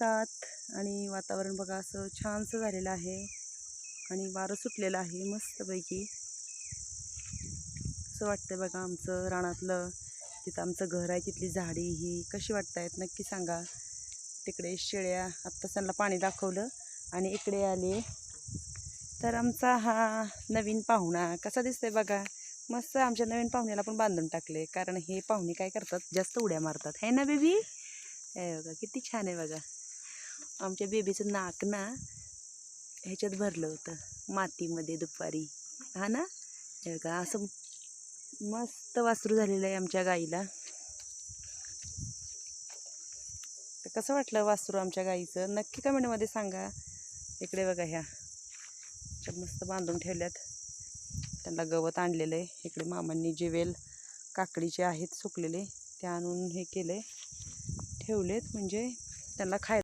साथ आणि वातावरण बघा असं छानसं झालेलं आहे आणि वारं सुटलेलं आहे मस्तपैकी. असं वाटतंय बघा आमचं रानातलं, तिथं आमचं घर आहे, तिथली झाडी ही कशी वाटतायत नक्की सांगा. तिकडे शेळ्या, आत्ता त्यांना पाणी दाखवलं आणि इकडे आले तर आमचा हा नवीन पाहुणा कसा दिसतोय बघा. मस्त आमच्या नवीन पाहुण्याला पण बांधून टाकले, कारण हे पाहुणे काय करतात, जास्त उड्या मारतात है ना बेबी. हे बघा किती छान आहे बघा. आमच्या बेबीचं नाक ना ह्याच्यात भरलं होतं मातीमध्ये दुपारी, हा ना. हे बघा असं मस्त वासरू झालेलं आहे आमच्या गाईला. तर कसं वाटलं वासरू आमच्या गाईचं नक्की कमेंटमध्ये सांगा. इकडे बघा ह्या मस्त बांधून ठेवल्यात, त्यांना गवत आणलेलं आहे. इकडे मामांनी जे वेल काकडीचे आहेत सुकलेले ते आणून हे केले ठेवलेत, म्हणजे त्यांना खायला